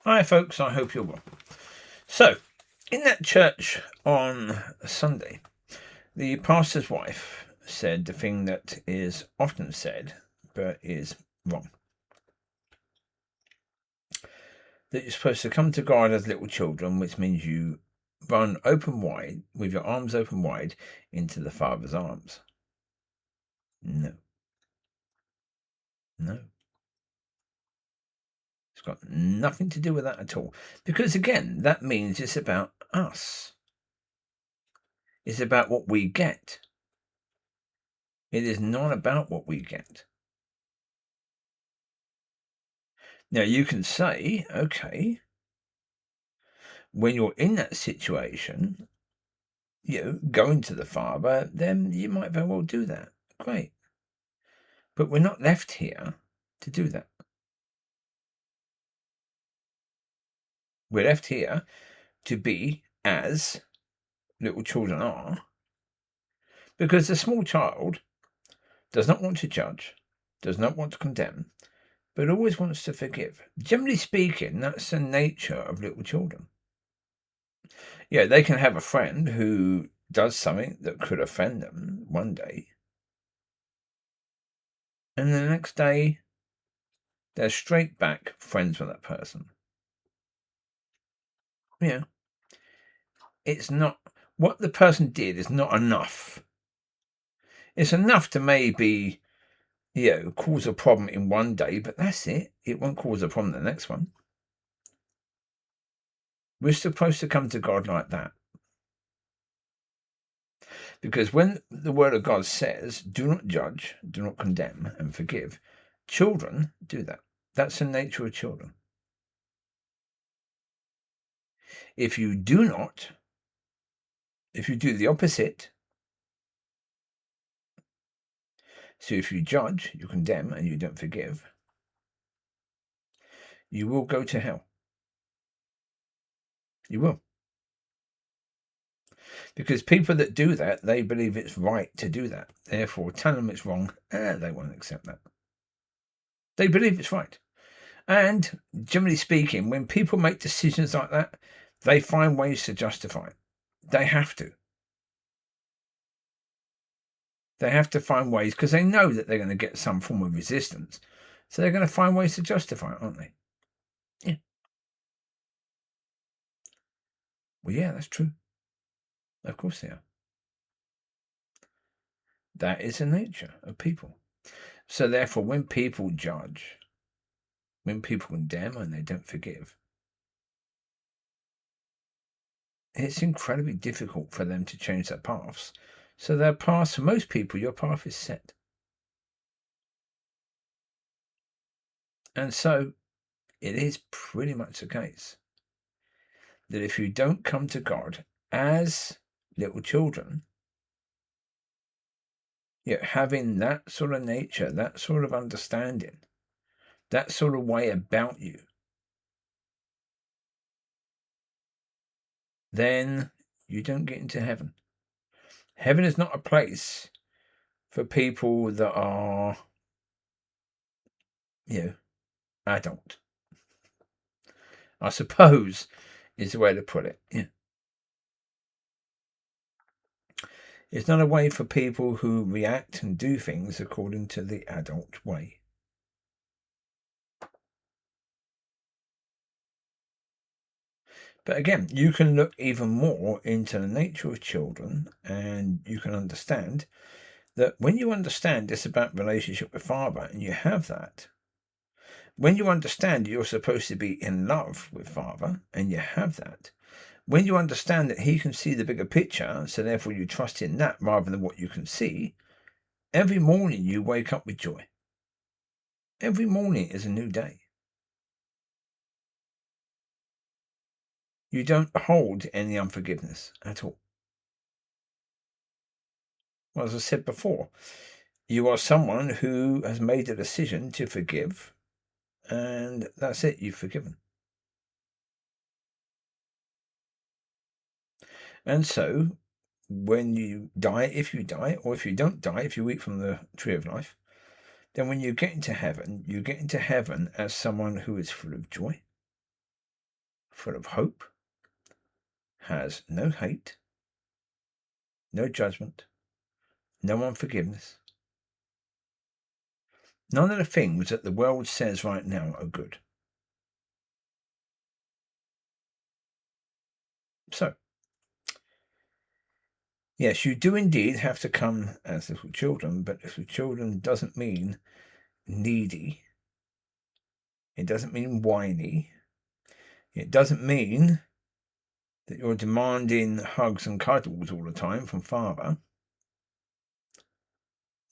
Hi folks, I hope you're well. So, in that church on Sunday, the pastor's wife said the thing that is often said, but is wrong. That you're supposed to come to God as little children, which means you run open wide, with your arms open wide, into the Father's arms. No. It's got nothing to do with that at all. Because again, that means it's about us. It's about what we get. It is not about what we get. Now, you can say, okay, when you're in that situation, going to the Father, then you might very well do that. Great. But we're not left here to do that. We're left here to be as little children are, because the small child does not want to judge, does not want to condemn, but always wants to forgive. Generally speaking, that's the nature of little children. Yeah, they can have a friend who does something that could offend them one day, and the next day they're straight back friends with that person. Yeah. It's not what the person did is not enough. It's enough to maybe, cause a problem in one day, but that's it. It won't cause a problem the next one. We're supposed to come to God like that. Because when the word of God says, do not judge, do not condemn, and forgive, children do that. That's the nature of children. If you do not, if you do the opposite, so if you judge, you condemn, and you don't forgive, you will go to hell. You will. Because people that do that, they believe it's right to do that. Therefore, tell them it's wrong, they won't accept that. They believe it's right. And generally speaking, when people make decisions like that, they find ways to justify it. They have to. They have to find ways because they know that they're going to get some form of resistance. So they're going to find ways to justify it, aren't they? Yeah. Well, yeah, that's true. Of course they are. That is the nature of people. So therefore, when people judge, when people condemn and they don't forgive, it's incredibly difficult for them to change their paths. So their paths, for most people, your path is set. And so it is pretty much the case that if you don't come to God as little children, having that sort of nature, that sort of understanding, that sort of way about you, then you don't get into heaven. Heaven is not a place for people that are, adult, I suppose is the way to put it. Yeah. It's not a way for people who react and do things according to the adult way. But again, you can look even more into the nature of children, and you can understand that when you understand this about relationship with Father, and you have that, when you understand you're supposed to be in love with Father, and you have that, when you understand that He can see the bigger picture, so therefore you trust in that rather than what you can see, every morning you wake up with joy. Every morning is a new day. You don't hold any unforgiveness at all. Well, as I said before, you are someone who has made a decision to forgive, and that's it, you've forgiven. And so, when you die, if you die, or if you don't die, if you eat from the tree of life, then when you get into heaven, you get into heaven as someone who is full of joy. full of hope, has no hate, no judgment, no unforgiveness. None of the things that the world says right now are good. So, yes, you do indeed have to come as little children, but little children doesn't mean needy. It doesn't mean whiny. It doesn't mean that you're demanding hugs and cuddles all the time from father.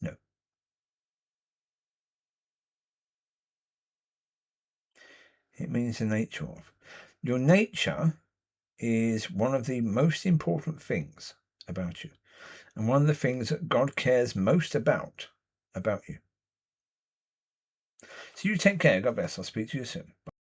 No. It means the nature of. Your nature is one of the most important things about you, and one of the things that God cares most about you. So you take care. God bless. I'll speak to you soon.